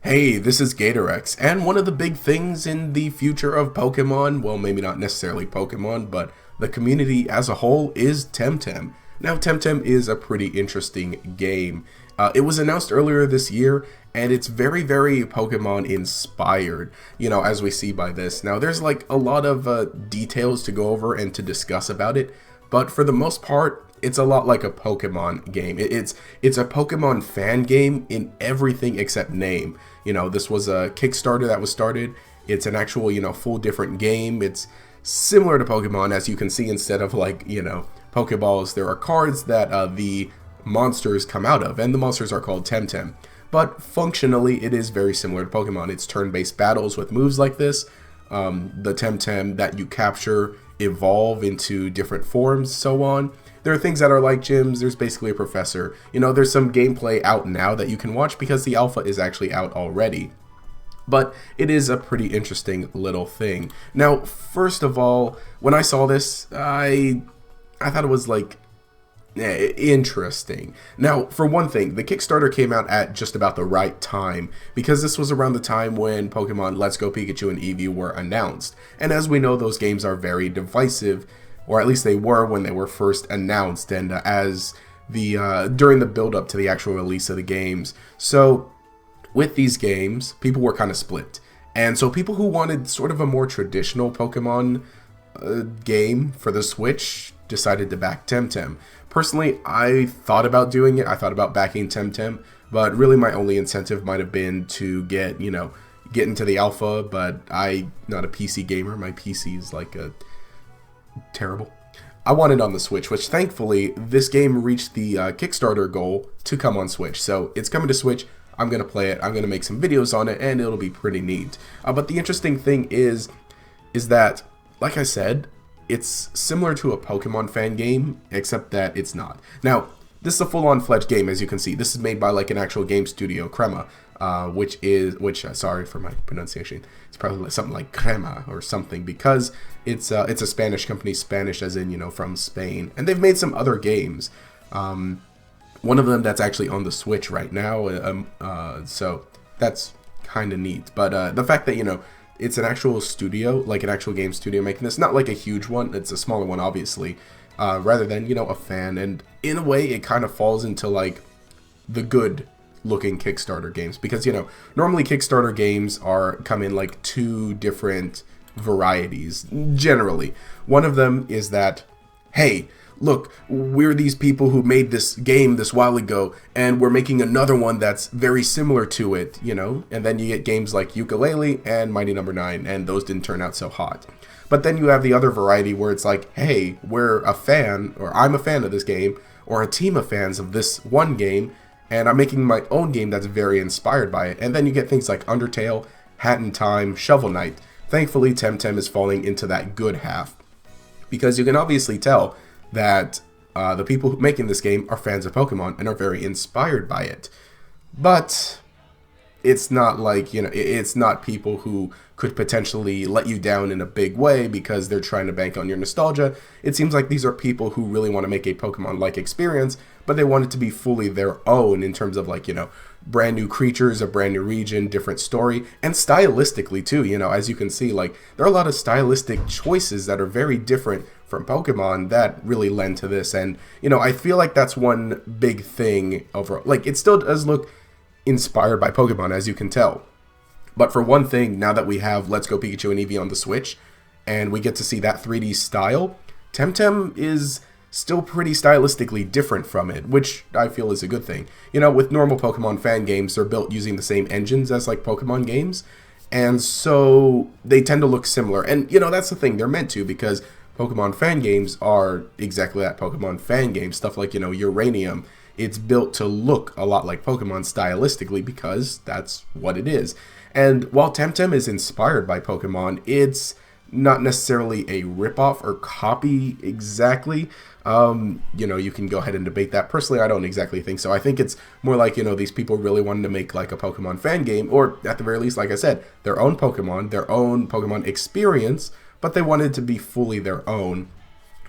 Hey, this is GatorX, and one of the big things in the future of Pokemon, well, maybe not necessarily Pokemon, but the community as a whole, is Temtem. Now, Temtem is a pretty interesting game. It was announced earlier this year, and it's very Pokemon inspired, as we see by this. Now, there's like a lot of details to go over and to discuss about it, but for the most part, it's a lot like a Pokemon game. It's a Pokemon fan game in everything except name. This was a Kickstarter that was started. It's an actual, full different game. It's similar to Pokemon, as you can see. Instead of like, Pokeballs, there are cards that the monsters come out of, and the monsters are called Temtem. But functionally, it is very similar to Pokemon. It's turn-based battles with moves like this. The Temtem that you capture evolve into different forms, so on. There are things that are like gyms. There's basically a professor. There's some gameplay out now that you can watch because the alpha is actually out already. But it is a pretty interesting little thing. Now, first of all, when I saw this, I thought it was like interesting. Now, for one thing, the Kickstarter came out at just about the right time, because this was around the time when Pokemon Let's Go Pikachu and Eevee were announced. And as we know, those games are very divisive, or at least they were when they were first announced, and during the build up to the actual release of the games. So with these games, people were kind of split. And so people who wanted sort of a more traditional Pokemon game for the Switch decided to back Temtem. Personally, I thought about doing it. I thought about backing Temtem, but really my only incentive might have been to get into the alpha, but I'm not a PC gamer. My PC is like terrible. I want it on the Switch, which thankfully this game reached the Kickstarter goal to come on Switch. So it's coming to Switch. I'm going to play it. I'm going to make some videos on it, and it'll be pretty neat. But the interesting thing is that, like I said, it's similar to a Pokemon fan game, except that it's not. Now, this is a full-on fledged game, as you can see. This is made by like an actual game studio, Crema, sorry for my pronunciation. It's probably something like Crema or something, because it's a Spanish company, Spanish as in, from Spain. And they've made some other games. One of them that's actually on the Switch right now, so that's kind of neat. But the fact that, it's an actual studio, like an actual game studio making this, not like a huge one, it's a smaller one, obviously, rather than, a fan. And in a way, it kind of falls into, like, the good looking Kickstarter games, because, normally Kickstarter games come in, like, two different varieties, generally. One of them is that, hey, look, we're these people who made this game this while ago, and we're making another one that's very similar to it, and then you get games like Ukulele and Mighty Number 9, and those didn't turn out so hot. But then you have the other variety where it's like, hey, we're a fan, or I'm a fan of this game, or a team of fans of this one game, and I'm making my own game that's very inspired by it. And then you get things like Undertale, Hat in Time, Shovel Knight. Thankfully, Temtem is falling into that good half, because you can obviously tell that the people making this game are fans of Pokemon and are very inspired by it. But it's not like, it's not people who could potentially let you down in a big way because they're trying to bank on your nostalgia. It seems like these are people who really want to make a Pokemon-like experience, but they want it to be fully their own in terms of, like, brand new creatures, a brand new region, different story, and stylistically too. As you can see, like, there are a lot of stylistic choices that are very different from Pokemon that really lend to this. And I feel like that's one big thing overall. Like, it still does look inspired by Pokemon, as you can tell, but for one thing, now that we have Let's Go Pikachu and Eevee on the Switch, and we get to see that 3D style, Temtem is still pretty stylistically different from it, which I feel is a good thing. With normal Pokemon fan games, they're built using the same engines as like Pokemon games, and so they tend to look similar. And that's the thing, they're meant to, because Pokemon fan games are exactly that, Pokemon fan games. Stuff like, Uranium, it's built to look a lot like Pokemon stylistically, because that's what it is. And while Temtem is inspired by Pokemon, it's not necessarily a ripoff or copy exactly. You can go ahead and debate that. Personally, I don't exactly think so. I think it's more like, these people really wanted to make like a Pokemon fan game, or at the very least, like I said, their own Pokemon experience, but they wanted it to be fully their own.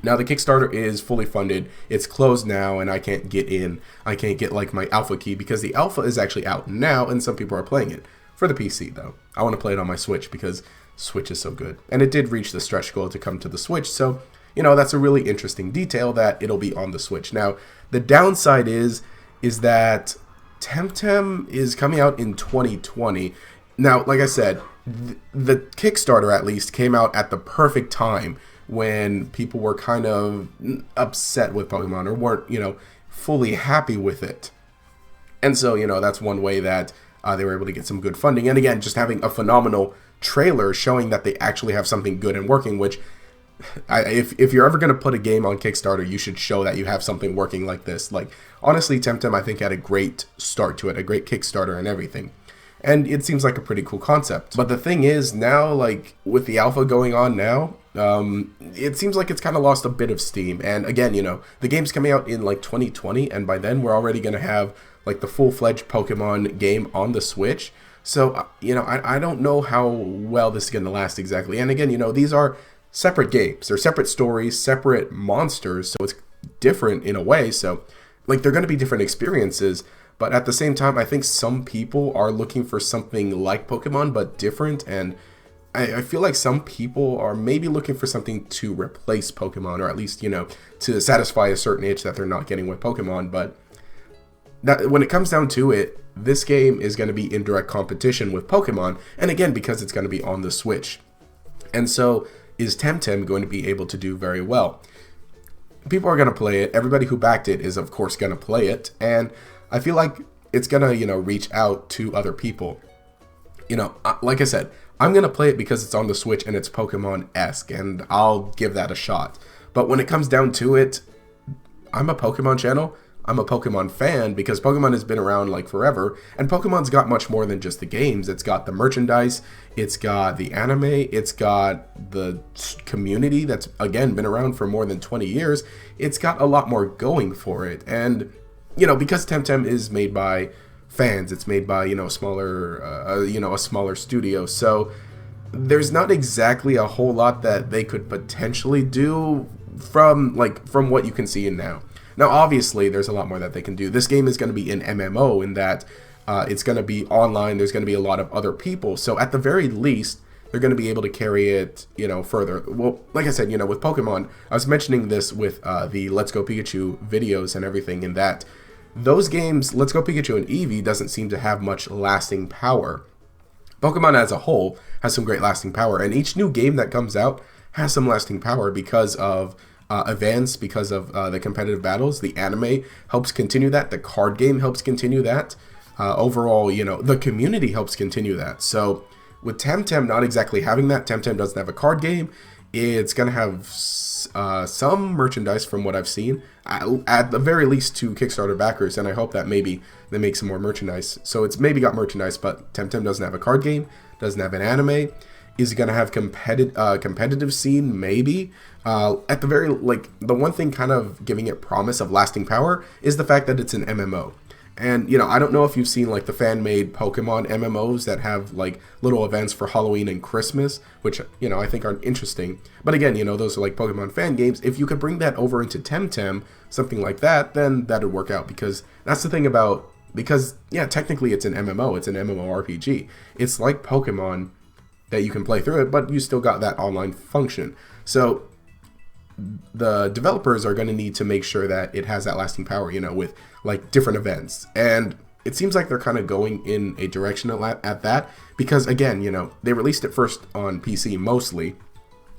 Now, the Kickstarter is fully funded. It's closed now, and I can't get in. I can't get like my alpha key, because the alpha is actually out now, and some people are playing it. for the PC though. I want to play it on my Switch because Switch is so good. And it did reach the stretch goal to come to the Switch, so that's a really interesting detail that it'll be on the Switch. Now, the downside is that Temtem is coming out in 2020. Now, like I said, the Kickstarter at least came out at the perfect time when people were kind of upset with Pokemon or weren't, fully happy with it. And so, that's one way that they were able to get some good funding. And again, just having a phenomenal trailer showing that they actually have something good and working, which if you're ever going to put a game on Kickstarter, you should show that you have something working like this. Like, honestly, Temtem, I think, had a great start to it, a great Kickstarter and everything. And it seems like a pretty cool concept. But the thing is, now, like, with the alpha going on now, it seems like it's kind of lost a bit of steam. And again, the game's coming out in, like, 2020, and by then we're already going to have, like, the full-fledged Pokemon game on the Switch. So, I don't know how well this is going to last exactly. And again, these are separate games. They're separate stories, separate monsters, so it's different in a way. So, like, they're going to be different experiences, but at the same time, I think some people are looking for something like Pokemon, but different, and I feel like some people are maybe looking for something to replace Pokemon, or at least, to satisfy a certain itch that they're not getting with Pokemon, but that, when it comes down to it, this game is going to be in direct competition with Pokemon, and again, because it's going to be on the Switch. And so, is Temtem going to be able to do very well? People are going to play it. Everybody who backed it is, of course, going to play it. And I feel like it's going to, reach out to other people. Like I said, I'm going to play it because it's on the Switch and it's Pokemon-esque, and I'll give that a shot. But when it comes down to it, I'm a Pokemon channel. I'm a Pokemon fan because Pokemon has been around like forever, and Pokemon's got much more than just the games. It's got the merchandise, it's got the anime, it's got the community that's, again, been around for more than 20 years. It's got a lot more going for it. And, because Temtem is made by fans, it's made by, a smaller studio. So there's not exactly a whole lot that they could potentially do from what you can see in now. Now, obviously, there's a lot more that they can do. This game is going to be an MMO in that it's going to be online. There's going to be a lot of other people. So at the very least, they're going to be able to carry it, further. Well, like I said, with Pokemon, I was mentioning this with the Let's Go Pikachu videos and everything, in that those games, Let's Go Pikachu and Eevee, doesn't seem to have much lasting power. Pokemon as a whole has some great lasting power, and each new game that comes out has some lasting power because of events, because of the competitive battles. The anime helps continue that. The card game helps continue that. Overall, the community helps continue that. So with Temtem not exactly having that, Temtem doesn't have a card game. It's going to have some merchandise from what I've seen, at the very least to Kickstarter backers, and I hope that maybe they make some more merchandise. So it's maybe got merchandise, but Temtem doesn't have a card game, doesn't have an anime. Is it going to have competitive scene? Maybe. At the very, the one thing kind of giving it promise of lasting power is the fact that it's an MMO. And, I don't know if you've seen, the fan-made Pokemon MMOs that have, little events for Halloween and Christmas, which, I think are interesting. But again, those are, Pokemon fan games. If you could bring that over into Temtem, something like that, then that would work out. Because that's the thing about, yeah, technically it's an MMO. It's an MMORPG. It's like Pokemon, that you can play through it, but you still got that online function. So the developers are going to need to make sure that it has that lasting power, with different events. And it seems like they're kind of going in a direction at that because, again, they released it first on PC mostly.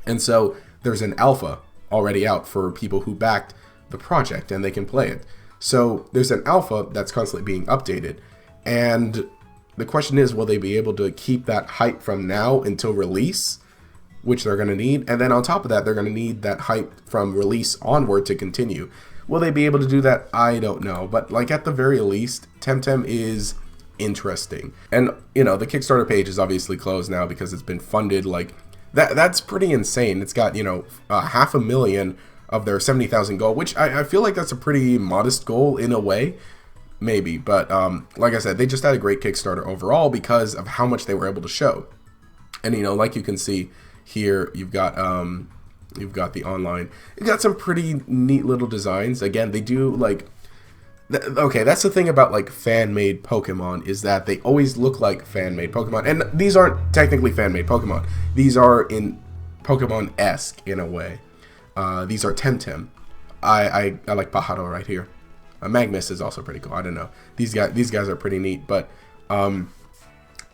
And so there's an alpha already out for people who backed the project and they can play it. So there's an alpha that's constantly being updated. And the question is, will they be able to keep that hype from now until release, which they're going to need? And then on top of that, they're going to need that hype from release onward to continue. Will they be able to do that? I don't know. But at the very least, Temtem is interesting. And, the Kickstarter page is obviously closed now because it's been funded. That's pretty insane. It's got, 500,000 of their 70,000 goal, which I feel like that's a pretty modest goal in a way. Maybe, but like I said, they just had a great Kickstarter overall because of how much they were able to show. And like you can see here, you've got the online. It got some pretty neat little designs. Again, they do Okay, that's the thing about like fan-made Pokemon is that they always look like fan-made Pokemon, and these aren't technically fan-made Pokemon. These are in Pokemon-esque in a way. These are Temtem. I like Pajaro right here. Magmus is also pretty cool. I don't know. These guys are pretty neat, but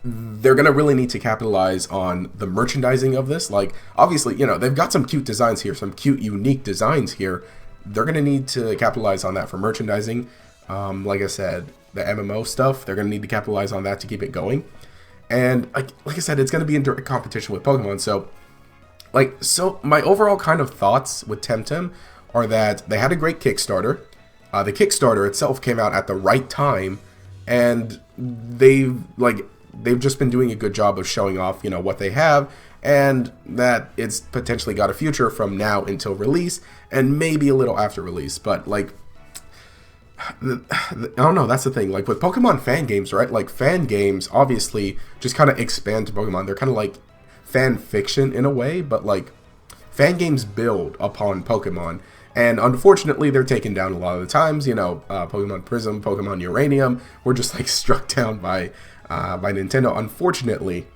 they're gonna really need to capitalize on the merchandising of this. Like, obviously, you know, they've got some cute designs here, some cute, unique designs here. They're gonna need to capitalize on that for merchandising. Like I said, the MMO stuff, they're gonna need to capitalize on that to keep it going. And like I said, it's gonna be in direct competition with Pokemon. So my overall kind of thoughts with Temtem are that they had a great Kickstarter. The Kickstarter itself came out at the right time, and they've just been doing a good job of showing off, you know, what they have, and that it's potentially got a future from now until release, and maybe a little after release. But like, I don't know, that's the thing. Like with Pokemon fan games, right? Like fan games obviously just kind of expand to Pokemon. They're kind of like fan fiction in a way, but like fan games build upon Pokemon. And unfortunately, they're taken down a lot of the times. You know, Pokemon Prism, Pokemon Uranium were just like struck down by Nintendo, unfortunately.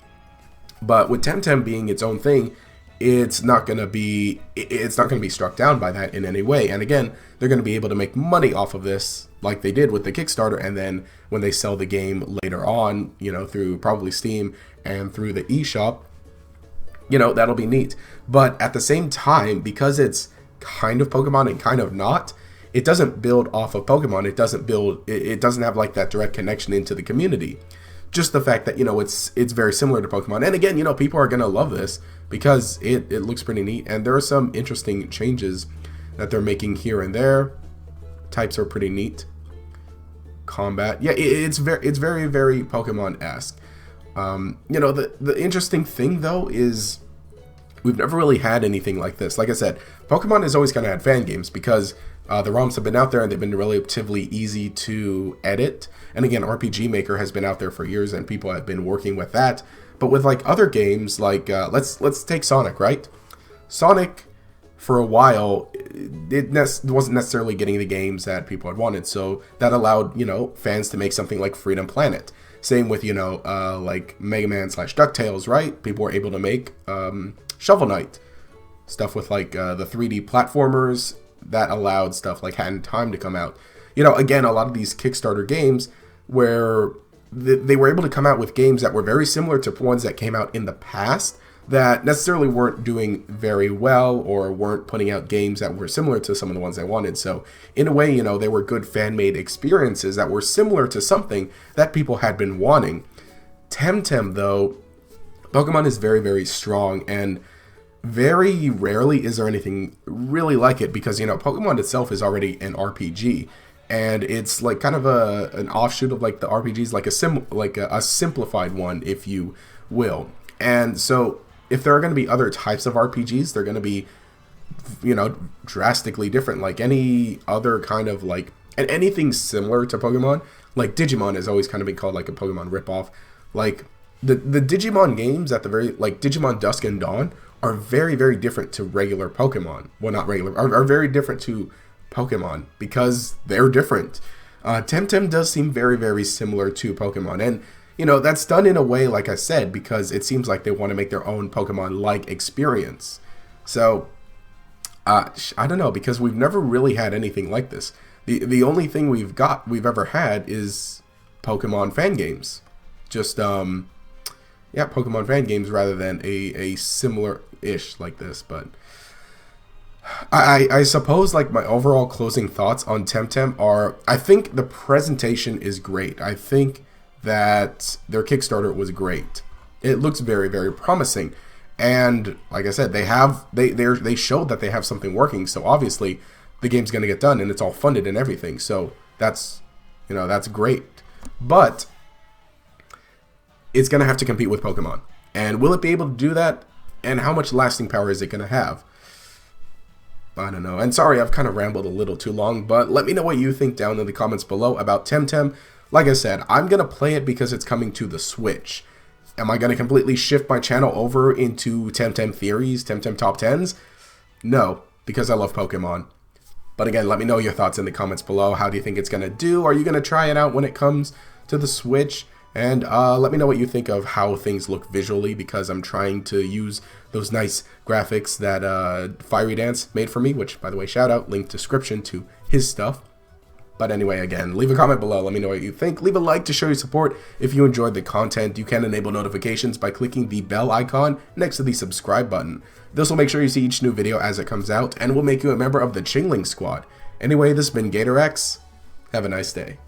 But with Temtem being its own thing, it's not gonna be struck down by that in any way. And again, they're gonna be able to make money off of this, like they did with the Kickstarter. And then when they sell the game later on, you know, through probably Steam and through the eShop, you know, that'll be neat. But at the same time, because it's kind of Pokemon and kind of not, it doesn't build off of Pokemon. It doesn't have like that direct connection into the community. Just the fact that, you know, it's very similar to Pokemon. And again, you know, people are gonna love this because it looks pretty neat, and there are some interesting changes that they're making here and there. Types are pretty neat. Combat, yeah, it's very very Pokemon-esque. You know, the interesting thing though is we've never really had anything like this. Like I said, Pokemon has always kind of had fan games because the ROMs have been out there and they've been relatively easy to edit. And again, RPG Maker has been out there for years and people have been working with that. But with like other games, like let's take Sonic, right? Sonic, for a while, it wasn't necessarily getting the games that people had wanted. So that allowed, you know, fans to make something like Freedom Planet. Same with, you know, like Mega Man / DuckTales, right? People were able to make Shovel Knight. Stuff with like the 3D platformers that allowed stuff like Hat in Time to come out. You know, again, a lot of these Kickstarter games where they were able to come out with games that were very similar to ones that came out in the past that necessarily weren't doing very well or weren't putting out games that were similar to some of the ones they wanted. So in a way, you know, they were good fan-made experiences that were similar to something that people had been wanting. Temtem, though, Pokemon is very, very strong, and very rarely is there anything really like it because, you know, Pokemon itself is already an RPG, and it's like kind of an offshoot of like the RPGs, like a simplified one, if you will. And so if there are going to be other types of RPGs, they're going to be, you know, drastically different. Like any other kind of like, and anything similar to Pokemon, like Digimon has always kind of been called like a Pokemon ripoff. Like the Digimon games at the very, like Digimon Dusk and Dawn are very, very different to regular Pokemon. Well, not regular, are very different to Pokemon because they're different. Temtem does seem very, very similar to Pokemon, and you know, that's done in a way, like I said, because it seems like they want to make their own Pokemon-like experience. So, I don't know, because we've never really had anything like this. The only thing we've ever had is Pokemon fan games. Just, yeah, Pokemon fan games rather than a similar-ish like this. But I suppose, like, my overall closing thoughts on Temtem are, I think the presentation is great. I think that their Kickstarter was great. It looks very, very promising, and like I said, they showed that they have something working. So obviously, the game's gonna get done, and it's all funded and everything. So that's, you know, that's great. But it's gonna have to compete with Pokemon, and will it be able to do that? And how much lasting power is it gonna have? I don't know. And sorry, I've kind of rambled a little too long, but let me know what you think down in the comments below about Temtem. Like I said, I'm going to play it because it's coming to the Switch. Am I going to completely shift my channel over into Temtem Theories, Temtem Top 10s? No, because I love Pokemon. But again, let me know your thoughts in the comments below. How do you think it's going to do? Are you going to try it out when it comes to the Switch? And let me know what you think of how things look visually, because I'm trying to use those nice graphics that Fiery Dance made for me, which, by the way, shout out, link description to his stuff. But anyway, again, leave a comment below. Let me know what you think. Leave a like to show your support. If you enjoyed the content, you can enable notifications by clicking the bell icon next to the subscribe button. This will make sure you see each new video as it comes out, and will make you a member of the Chingling Squad. Anyway, this has been GatorX. Have a nice day.